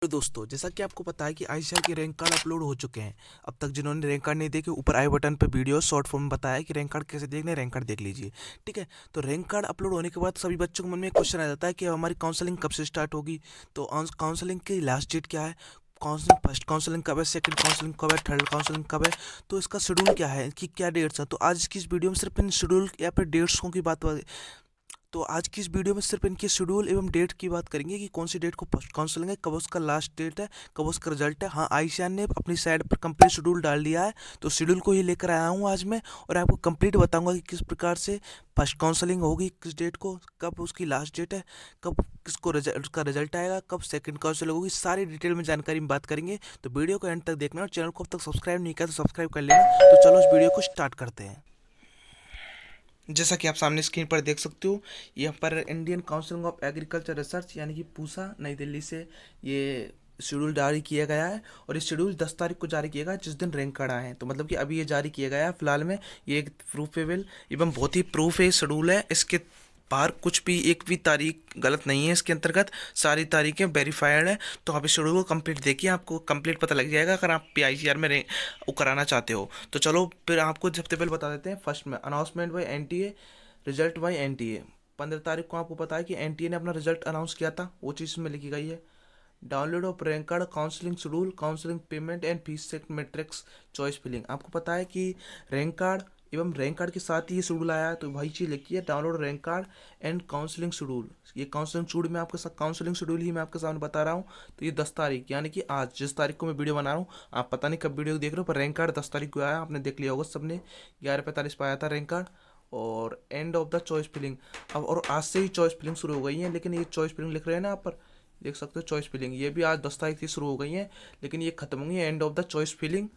तो दोस्तों, जैसा कि आपको पता है कि आईसीआर के रैंक कार्ड अपलोड हो चुके हैं। अब तक जिन्होंने रैंक कार्ड नहीं देखे, ऊपर आई बटन पर वीडियो शॉर्ट फॉर्म में बताया कि रैंक कार्ड कैसे देखना है, रैंक कार्ड देख लीजिए। ठीक है। तो रैंक कार्ड अपलोड होने के बाद सभी बच्चों के मन में एक क्वेश्चन आ जाता है कि हमारी काउंसलिंग कब से स्टार्ट होगी। तो काउंसलिंग की लास्ट डेट क्या है, काउंसलिंग फर्स्ट काउंसलिंग कब है, सेकंड काउंसलिंग कब है, थर्ड काउंसलिंग कब है, तो इसका शेड्यूल क्या है कि क्या डेट्स हैं। तो आज की इस वीडियो में सिर्फ इन शेड्यूल या फिर डेट्स की बात। तो आज की इस वीडियो में सिर्फ इनके शेड्यूल एवं डेट की बात करेंगे कि कौन सी डेट को फर्स्ट काउंसलिंग है, कब उसका लास्ट डेट है, कब उसका रिजल्ट है। हाँ, आईसीआर ने अपनी साइड पर कंप्लीट शेड्यूल डाल दिया है। तो शेड्यूल को ही लेकर आया हूँ आज मैं, और आपको कंप्लीट बताऊंगा कि किस प्रकार से फर्स्ट काउंसलिंग होगी, किस डेट को, कब उसकी लास्ट डेट है, कब किसको रिजल्ट का रिजल्ट आएगा, कब सेकंड काउंसलिंग होगी, सारी डिटेल में जानकारी में बात करेंगे। तो वीडियो को एंड तक देखना, और चैनल को अब तक सब्सक्राइब नहीं किया तो सब्सक्राइब कर लेना। तो चलो इस वीडियो को स्टार्ट करते हैं। जैसा कि आप सामने स्क्रीन पर देख सकते हो, यहाँ पर Indian council of agriculture research यानी कि पूसा नई दिल्ली से ये शेड्यूल जारी किया गया है। और ये शेड्यूल 10 तारीख को जारी किया गया जिस दिन रैंक कार्ड आए हैं। तो मतलब कि अभी ये जारी किया गया है फिलहाल में। ये एक प्रूफेबल एवं बहुत ही प्रूफ है शेड्यूल है। इसके बाहर कुछ भी एक भी तारीख गलत नहीं है। इसके अंतर्गत सारी तारीखें वेरीफाइड है। तो आप इस शेड्यूल को कंप्लीट देखिए, आपको कंप्लीट पता लग जाएगा अगर आप पीआईसीआर में वो कराना चाहते हो। तो चलो फिर आपको सबसे पहले बता देते हैं। फर्स्ट में announcement by NTA, result by NTA. 15 तारीख को आपको पता है कि एनटीए ने अपना रिजल्ट अनाउंस किया था, वो चीज़ में लिखी गई है। Download of rank card, counselling schedule, counselling payment and fees set matrix, choice filling. आपको पता है कि रैंक कार्ड एवं रैंक कार्ड के साथ ही ये शेड्यूल आया है, तो वही चीज़ लिखी है, download rank card and counselling schedule. ये काउंसलिंग शेड्यूल में आपके साथ काउंसलिंग शेड्यूल ही मैं आपके सामने बता रहा हूँ। तो ये 10 तारीख यानी कि आज जिस तारीख को मैं वीडियो बना रहा हूँ, आप पता नहीं कब वीडियो देख रहे हो, पर रैंक कार्ड 10 तारीख को आया, आपने देख लिया होगा सबने। 11:45 पर आया था रैंक कार्ड। और end of the choice filling. अब और आज से ही चॉइस फिलिंग शुरू हो गई है, लेकिन ये चॉइस फिलिंग लिख रहे हैं ना आप पर, देख सकते हो चॉइस फिलिंग, ये भी आज 10 तारीख से शुरू हो गई है, लेकिन ये खत्म होंगी end of the choice filling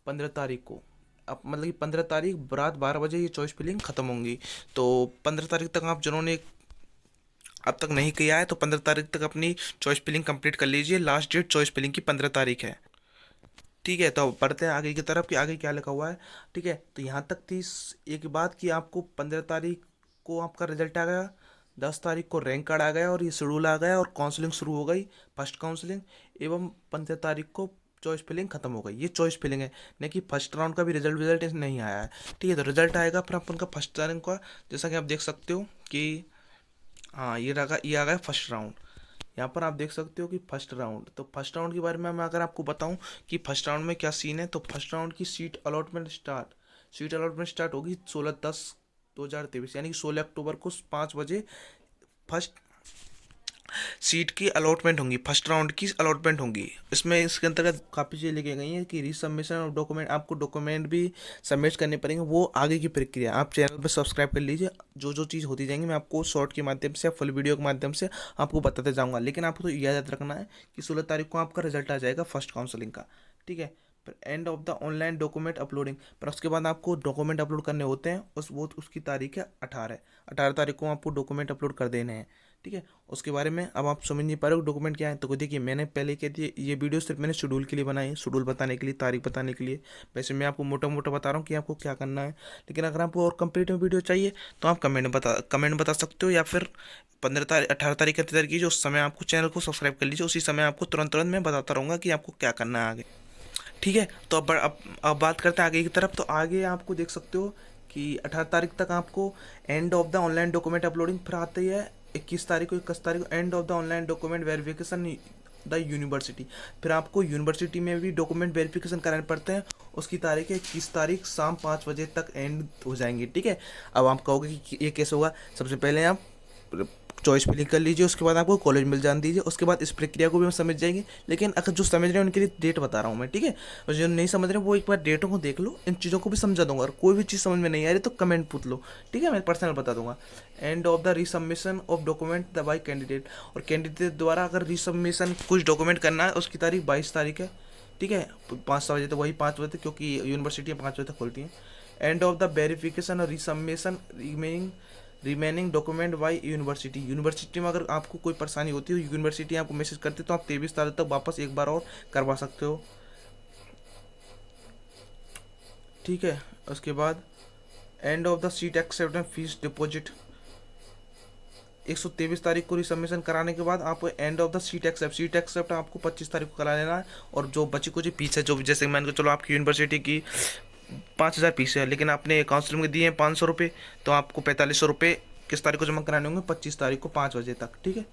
15 तारीख को। अब मतलब कि 15 तारीख रात 12 बजे ये चॉइस फिलिंग खत्म होंगी। तो 15 तारीख तक आप जिन्होंने अब तक नहीं किया है, तो 15 तारीख तक अपनी चॉइस फिलिंग कंप्लीट कर लीजिए। लास्ट डेट चॉइस फिलिंग की 15 तारीख है। ठीक है, तो अब बढ़ते हैं आगे की तरफ कि आगे क्या लिखा हुआ है। ठीक है, तो यहाँ तक थी एक बात कि आपको 15 तारीख को आपका रिजल्ट आ गया, 10 तारीख को रैंक कार्ड आ गया और ये शेड्यूल आ गया और काउंसलिंग शुरू हो गई, फर्स्ट काउंसलिंग। एवं 15 तारीख को चॉइस फिलिंग खत्म हो गई। ये चॉइस फिलिंग है, नहीं कि फर्स्ट राउंड का भी रिजल्ट विजल्ट नहीं आया है। ठीक है, तो रिजल्ट आएगा फिर अपन का फर्स्ट राउंड का। जैसा कि आप देख सकते हो कि हाँ, ये आ गया फर्स्ट राउंड। यहाँ पर आप देख सकते हो कि फर्स्ट राउंड, तो फर्स्ट राउंड के बारे में मैं अगर आपको बताऊं कि फर्स्ट राउंड में क्या सीन है, तो फर्स्ट राउंड की सीट अलॉटमेंट स्टार्ट होगी 16/10/2023 यानी कि 16 अक्टूबर को 5 बजे। फर्स्ट सीट की अलॉटमेंट होंगी, फर्स्ट राउंड की अलॉटमेंट होंगी। इसमें इसके अंतर्गत काफ़ी चीज़ें लिखी गई हैं कि रीसबमिशन ऑफ डॉक्यूमेंट, आपको डॉक्यूमेंट भी सबमिट करने पड़ेंगे, वो आगे की प्रक्रिया। आप चैनल पर सब्सक्राइब कर लीजिए, जो जो चीज़ होती जाएंगी मैं आपको शॉर्ट के माध्यम से, फुल वीडियो के माध्यम से आपको बताते जाऊँगा। लेकिन आपको तो याद रखना है कि 16 तारीख को आपका रिजल्ट आ जाएगा फर्स्ट काउंसलिंग का। ठीक है, पर and of the online document uploading, पर उसके बाद आपको डॉक्यूमेंट अपलोड करने होते हैं, उसकी तारीख है 18 तारीख को आपको डॉक्यूमेंट अपलोड कर देने हैं। ठीक है, उसके बारे में अब आप समझ नहीं पा रहे हो डॉक्यूमेंट क्या है, तो देखिए मैंने पहले कह दिया, ये वीडियो सिर्फ मैंने शेड्यूल के लिए बनाई है, शेड्यूल बताने के लिए, तारीख बताने के लिए। वैसे मैं आपको मोटा मोटा बता रहा हूँ कि आपको क्या करना है। लेकिन अगर आपको और कंप्लीट में वीडियो चाहिए तो आप कमेंट बता सकते हो, या फिर 15 तारीख 18 तारीख का इंतजार कीजिए। उस समय आपको चैनल को सब्सक्राइब कर लीजिए, उसी समय आपको तुरंत तुरंत मैं बताता रहूँगा कि आपको क्या करना है आगे। ठीक है, तो अब बात करते हैं आगे की तरफ। तो आगे आपको देख सकते हो कि 18 तारीख तक आपको end of the online document uploading, फिर आती है 21 तारीख को, 21 तारीख को end of the online document verification the university. फिर आपको यूनिवर्सिटी में भी डॉक्यूमेंट वेरिफिकेशन कराने पड़ते हैं, उसकी तारीख है 21 तारीख शाम 5 बजे तक एंड हो जाएंगी। ठीक है, अब आप कहोगे कि ये कैसे होगा। सबसे पहले आप चॉइस फिलिंग कर लीजिए, उसके बाद आपको कॉलेज मिल जान दीजिए, उसके बाद इस प्रक्रिया को भी हम समझ जाएंगे। लेकिन अगर जो समझ रहे हैं उनके लिए डेट बता रहा हूँ मैं। ठीक है, और जो नहीं समझ रहे वो एक बार डेटों को देख लो, इन चीज़ों को भी समझा दूंगा। और कोई भी चीज़ समझ में नहीं आ रही तो कमेंट पूछ लो, ठीक है, मैं पर्सनल बता दूंगा। End of the resubmission of document the by candidate, और कैंडिडेट द्वारा अगर रीसबमिशन कुछ डॉक्यूमेंट करना है, उसकी तारीख 22 तारीख है। ठीक है, 5 बजे तक, वही 5 बजे तक, क्योंकि यूनिवर्सिटियाँ 5 बजे तक खोलती हैं। एंड ऑफ द वेरिफिकेशन और रीसबमिशन रिमेनिंग डॉक्यूमेंट बाई यूनिवर्सिटी में अगर आपको कोई परेशानी होती है, यूनिवर्सिटी आपको मैसेज करती है, तो आप 23 तारीख तक वापस एक बार और करवा सकते हो। ठीक है, उसके बाद end of the seat acceptance fee deposit, 123 तारीख को रिसबमिशन कराने के बाद आपको end of the seat accept आपको 25 तारीख को करा लेना है। और जो बची कुछ फीस है, जो जैसे मान के चलो आपकी यूनिवर्सिटी की 5,000 फीस है, लेकिन आपने काउंसिलिंग में दिए हैं 500 रुपये, तो आपको 4500 रुपये किस तारीख को जमा कराने होंगे, 25 तारीख को 5 बजे तक, ठीक है।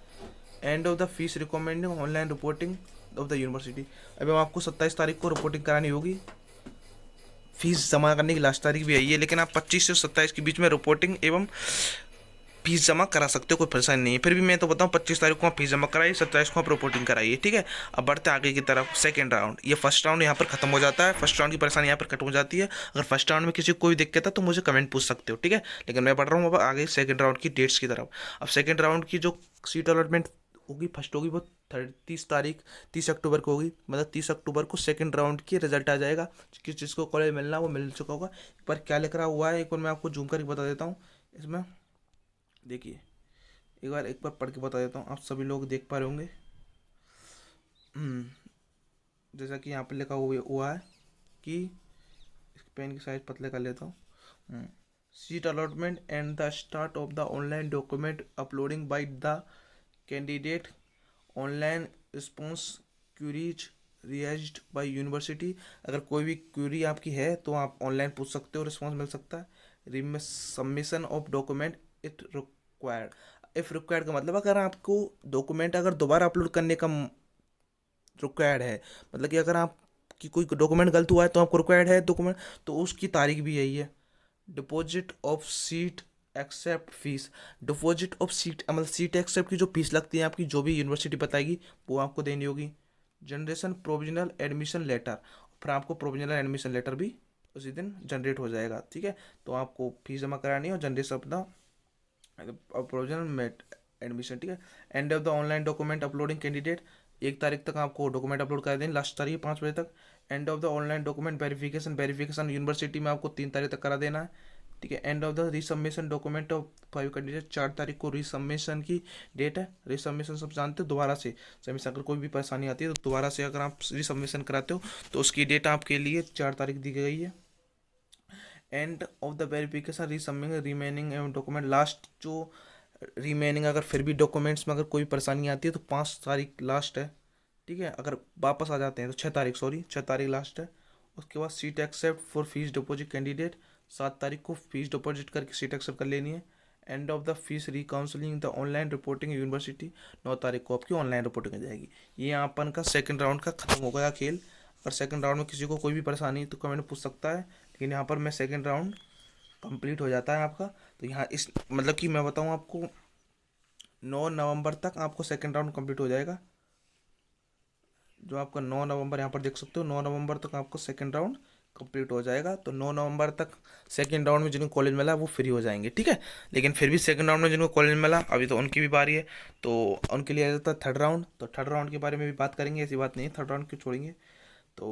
End of the fees recommending online reporting of the university. अभी आपको 27 तारीख को रिपोर्टिंग करानी होगी। फीस जमा करने की लास्ट तारीख भी आई है, लेकिन आप 25 से 27 के बीच में रिपोर्टिंग एवं फीस जमा करा सकते हो, कोई परेशानी नहीं है। फिर भी मैं तो बताऊँ 25 तारीख को आप फीस जमा कराइए, 27 को आप रिपोर्टिंग कराइए, ठीक है। अब बढ़ते आगे की तरफ, सेकंड राउंड। ये फर्स्ट राउंड यहाँ पर खत्म हो जाता है, फर्स्ट राउंड की परेशानी यहाँ पर खत्म हो जाती है। अगर फर्स्ट राउंड में किसी को कोई दिक्कत है तो मुझे कमेंट पूछ सकते हो, ठीक है। लेकिन मैं बढ़ रहा हूँ अब आगे सेकंड राउंड की डेट्स की तरफ। अब सेकंड राउंड की जो सीट अलॉटमेंट होगी, फर्स्ट होगी वो 30 अक्टूबर को होगी। मतलब 30 अक्टूबर को सेकंड राउंड की रिजल्ट आ जाएगा। जिसको कॉलेज मिलना वो मिल चुका होगा। एक बार क्या लिख रहा हुआ है एक बार मैं आपको जूम करके बता देता हूँ। इसमें देखिए, एक बार पढ़ के बता देता हूँ, आप सभी लोग देख पा रहे होंगे। जैसा कि यहाँ पर लिखा हुआ है कि पेन की साइज पतले कर लेता हूँ। Seat allotment and the start of the online document uploading by the candidate, online response queries raised by university. अगर कोई भी क्यूरी आपकी है तो आप ऑनलाइन पूछ सकते हो, रिस्पॉन्स मिल सकता है। Submission of document it required. If required का मतलब अगर आपको डॉक्यूमेंट अगर दोबारा अपलोड करने का रिक्वायर्ड है, मतलब कि अगर आप कि कोई डॉक्यूमेंट गलत हुआ है तो आपको रिक्वायर्ड है डॉक्यूमेंट, तो उसकी तारीख भी यही है। Deposit of seat accept fees. Deposit of seat मतलब सीट एक्सेप्ट की जो फीस लगती है आपकी, जो भी यूनिवर्सिटी बताएगी वो आपको देनी होगी। जनरेशन प्रोविजनल एडमिशन लेटर, फिर आपको प्रोविजनल एडमिशन लेटर भी उसी दिन जनरेट हो जाएगा, ठीक है। तो आपको फीस जमा करानी है और जनरेशन अपना प्रोविजनल एडमिशन, ठीक है। End of the online document uploading candidate, 1 तारीख तक आपको डॉक्यूमेंट अपलोड कर देंगे, लास्ट तारीख 5 बजे तक। And of the online document verification university में आपको 3 तारीख तक करा देना है, ठीक है। End of the resubmission document of 5 candidate, 4 तारीख को रीसबमिशन की डेट है। रीसबमिशन सब जानते हो, दोबारा से सबमिशन अगर कोई भी परेशानी आती है तो दोबारा से अगर आप रीसबमिशन कराते हो तो उसकी डेट आपके लिए 4 तारीख दी गई है। End of the verification resubmission remaining एवं डॉक्यूमेंट, लास्ट जो रिमेनिंग अगर फिर भी डॉक्यूमेंट्स में अगर कोई परेशानी आती है तो 5 तारीख लास्ट है, ठीक है। अगर वापस आ जाते हैं तो 6 तारीख लास्ट है। उसके बाद seat accept for fees deposit candidate, 7 तारीख को फीस डिपॉजिट करके सीट एक्सेप्ट कर लेनी है। End of the fees recounselling the online reporting university, 9 तारीख को आपकी ऑनलाइन रिपोर्टिंग हो जाएगी। ये यहाँ अपन का सेकंड राउंड का खत्म हो गया खेल। अगर सेकंड राउंड में किसी को कोई भी परेशानी तो कमेंट पूछ सकता है, लेकिन यहाँ पर मैं सेकंड राउंड कंप्लीट हो जाता है आपका। तो यहाँ इस मतलब कि मैं बताऊँ आपको 9 नवंबर तक आपको सेकंड राउंड कंप्लीट हो जाएगा। जो आपका 9 नवंबर यहाँ पर देख सकते हो, 9 नवंबर तक आपको सेकंड राउंड कंप्लीट हो जाएगा। तो 9 नवंबर तक सेकंड राउंड में जिनको कॉलेज मिला वो फ्री हो जाएंगे, ठीक है। लेकिन फिर भी सेकंड राउंड में जिनको कॉलेज मिला अभी तो उनकी भी बारी है, तो उनके लिए आ जाता है थर्ड राउंड। तो थर्ड राउंड के बारे में भी बात करेंगे, ऐसी बात नहीं है थर्ड राउंड क्यों छोड़ेंगे। तो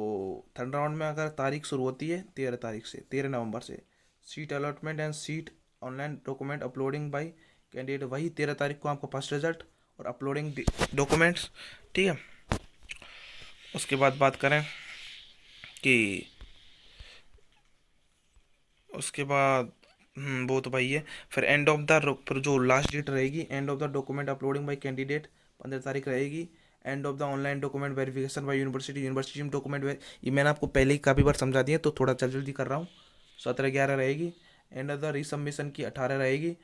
थर्ड राउंड में अगर तारीख शुरू होती है 13 तारीख से, 13 नवंबर से। Seat allotment and seat online document uploading by candidate, वही 13 तारीख को आपको फर्स्ट रिजल्ट और अपलोडिंग डॉक्यूमेंट्स, ठीक है। उसके बाद बात करें कि उसके बाद वो तो भाई है। फिर एंड ऑफ द फिर जो लास्ट डेट रहेगी, end of the document uploading by candidate 15 तारीख रहेगी। End of the online document verification by university में डॉक्यूमेंट ये मैंने आपको पहले ही काफ़ी बार समझा दिया, तो थोड़ा जल्दी कर रहा हूँ। 17/11 रहेगी। एंड ऑफ द रीसबमिशन की 18 रहेगी।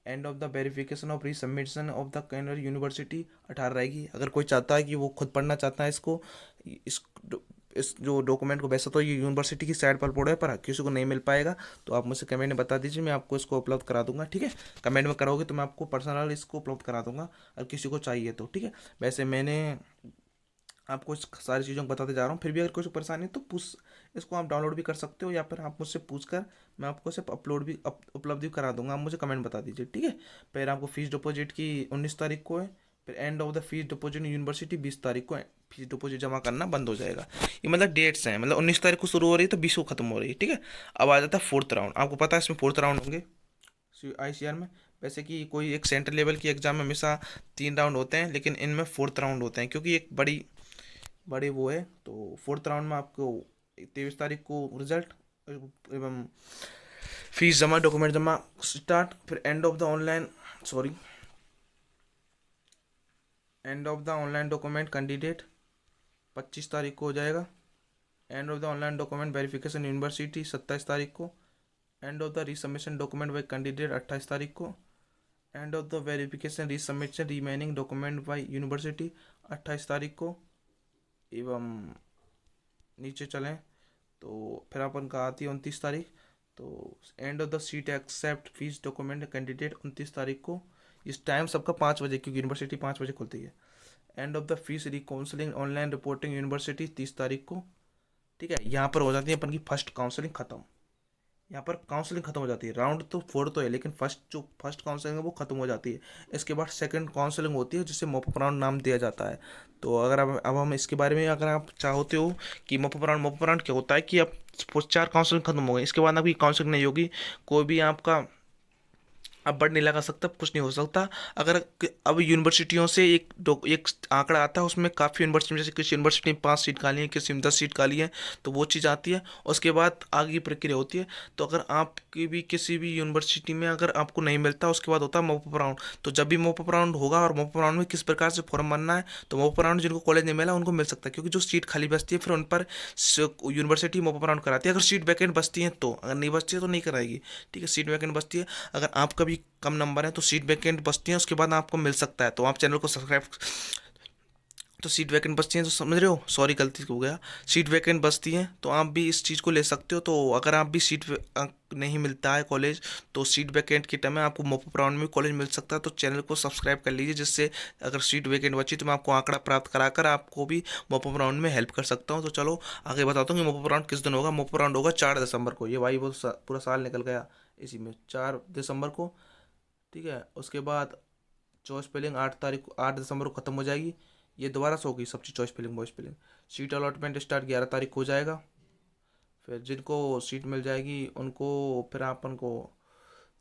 End of the verification of resubmission of the candidate university 18 रहेगी। अगर कोई चाहता है कि वो खुद पढ़ना चाहता है इसको इस जो डॉक्यूमेंट को, वैसे तो ये यूनिवर्सिटी की साइट पर अपलोड है पर किसी को नहीं मिल पाएगा तो आप मुझे कमेंट में बता दीजिए, मैं आपको इसको उपलब्ध करा दूंगा, ठीक है। कमेंट में करोगे तो मैं आपको पर्सनल इसको उपलब्ध करा दूंगा अगर किसी को चाहिए तो, ठीक है। वैसे मैंने आपको इस सारी चीज़ों को बताते जा रहा हूँ, फिर भी अगर कोई परेशानी है तो पूछ, इसको आप डाउनलोड भी कर सकते हो या फिर आप मुझसे पूछ कर मैं आपको सिर्फ अपलोड भी उपलब्ध भी करा दूंगा। आप मुझे कमेंट बता दीजिए, ठीक है। फिर आपको फीस डिपॉजिट की 19 तारीख को है। फिर end of the fees deposit university 20 तारीख को फीस डिपॉजिट जमा करना बंद हो जाएगा। ये मतलब डेट्स हैं, मतलब 19 तारीख को शुरू हो रही है तो 20 को खत्म हो रही है, ठीक है। अब आ जाता है फोर्थ राउंड। आपको पता है इसमें फोर्थ राउंड होंगे ICR में। वैसे कि कोई एक सेंट्रल लेवल की एग्जाम में हमेशा 3 राउंड होते हैं, लेकिन इनमें फोर्थ राउंड होते हैं क्योंकि एक बड़ी वो है। तो फोर्थ राउंड में आपको 23 तारीख को रिजल्ट एवं फीस जमा डॉक्यूमेंट जमा स्टार्ट। फिर end of the online end of the online document candidate 25 तारीख को हो जाएगा। End of the online document verification university 27 तारीख को। End of the resubmission document by candidate 28 तारीख को। End of the verification resubmission remaining document by university 28 तारीख को। एवं नीचे चलें तो फिर अपन का आती है 29 तारीख। तो end of the seat accept fee document candidate 29 तारीख को। इस टाइम सबका 5 बजे, क्योंकि यूनिवर्सिटी 5 बजे खुलती है। End of the fees recounselling online reporting university 30 तारीख को। ठीक है, यहाँ पर हो जाती है अपन की फर्स्ट काउंसलिंग खत्म। यहाँ पर काउंसलिंग खत्म हो जाती है। राउंड तो 4 तो है, लेकिन फर्स्ट काउंसलिंग है वो खत्म हो जाती है। इसके बाद सेकंड काउंसलिंग होती है, जिसे मॉपअप राउंड नाम दिया जाता है। तो अगर अब हम इसके बारे में, अगर आप चाहते हो कि मॉपअप राउंड क्या होता है, कि अब 4 काउंसलिंग खत्म हो गई, इसके बाद आपकी काउंसलिंग नहीं होगी, कोई भी आपका अब बट नहीं लगा सकता, कुछ नहीं हो सकता। अगर अब यूनिवर्सिटियों से एक आंकड़ा आता है, उसमें काफ़ी यूनिवर्सिटी, जैसे किसी यूनिवर्सिटी में 5 सीट खाली है, किसी में 10 सीट खाली है, तो वो चीज़ आती है। उसके बाद आगे की प्रक्रिया होती है। तो अगर आपकी भी किसी भी यूनिवर्सिटी में अगर आपको नहीं मिलता, उसके बाद होता है मॉपअप राउंड। तो जब भी मॉपअप राउंड होगा, और मॉपअप राउंड में किस प्रकार से फॉर्म भरना है, तो मॉपअप राउंड जिनको कॉलेज नहीं मिला उनको मिल सकता है, क्योंकि जो सीट खाली बचती है फिर उन पर यूनिवर्सिटी मॉपअप राउंड कराती है। अगर सीट वैकेंट बचती है तो, अगर नहीं बचती है तो नहीं कराएगी। ठीक है, सीट वैकेंट बचती है। अगर आपका भी कम नंबर है तो सीट वैकेंट बचती है, उसके बाद आपको मिल सकता है। तो आप चैनल को सब्सक्राइब, तो सीट वैकेंट बचती हैं तो समझ रहे हो, सॉरी गलती हो गया, सीट वैकेंट बचती हैं तो आप भी इस चीज़ को ले सकते हो। तो अगर आप भी नहीं मिलता है कॉलेज, तो सीट वैकेंट के टाइम में आपको मॉपअप राउंड में कॉलेज मिल सकता है। तो चैनल को सब्सक्राइब कर लीजिए, जिससे अगर सीट वैकेंट बची तो मैं आपको आंकड़ा प्राप्त कराकर आपको भी मॉपअप राउंड में हेल्प कर सकता हूँ। तो चलो आगे बताता हूँ कि मॉपअप राउंड किस दिन होगा। मॉपअप राउंड होगा 4 दिसंबर को। ये भाई वो पूरा साल निकल गया इसी में, 4 दिसंबर को। ठीक है, उसके बाद चॉइस फिलिंग 8 दिसंबर को ख़त्म हो जाएगी। ये दोबारा से होगी सब चीज़, choice filling, voice filling. Seat allotment start 11 तारीख को हो जाएगा। फिर जिनको सीट मिल जाएगी उनको फिर अपन को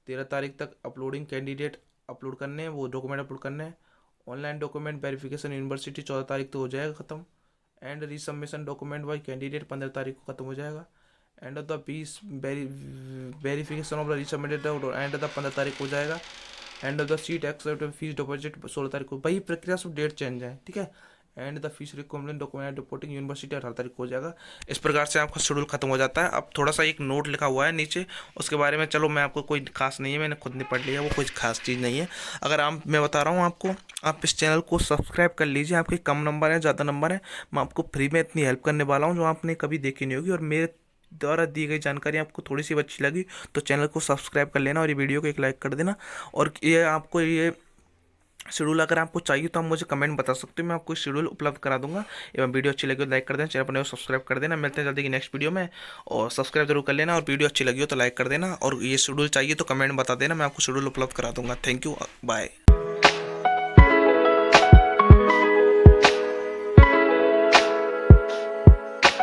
13 तारीख तक अपलोडिंग कैंडिडेट अपलोड करने हैं, वो डॉक्यूमेंट अपलोड करने हैं। ऑनलाइन डॉक्यूमेंट वेरिफिकेशन यूनिवर्सिटी 14 तारीख तो हो जाएगा ख़त्म। End resubmission document by candidate 15 तारीख को ख़त्म हो जाएगा। End of the fees verification of the resubmitted end of the 15 तारीख को हो जाएगा। End of the seat accept fees deposit 16 तारीख को। वही प्रक्रिया, सब डेट चेंज है। ठीक है, and the fees recommend document reporting university 18 तारीख को हो जाएगा। इस प्रकार से आपका शेड्यूल खत्म हो जाता है। अब थोड़ा सा एक नोट लिखा हुआ है नीचे, उसके बारे में चलो मैं आपको, कोई खास नहीं है, मैंने खुद ने पढ़ लिया, वो कोई खास चीज़ नहीं है। अगर आप, मैं बता रहा हूँ आपको, आप इस चैनल को सब्सक्राइब कर लीजिए। आपके कम नंबर है, ज़्यादा नंबर है, मैं आपको फ्री में इतनी हेल्प करने वाला हूँ जो आपने कभी देखी नहीं होगी। और मेरे द्वारा दी गई जानकारी आपको थोड़ी सी अच्छी लगी तो चैनल को सब्सक्राइब कर लेना, और ये वीडियो को एक लाइक कर देना। और ये आपको ये शेड्यूल अगर आपको चाहिए तो आप मुझे कमेंट बता सकते हो, मैं आपको शेड्यूल उपलब्ध करा दूंगा। एवं वीडियो अच्छी लगी तो लाइक कर देना, चैनल पर सब्सक्राइब कर देना। मिलते हैं जल्दी की नेक्स्ट वीडियो में, और सब्सक्राइब जरूर कर लेना। और वीडियो अच्छी लगी हो तो लाइक कर देना, और ये शेड्यूल चाहिए तो कमेंट बता देना, मैं आपको शेड्यूल उपलब्ध करा दूंगा। Thank you, bye.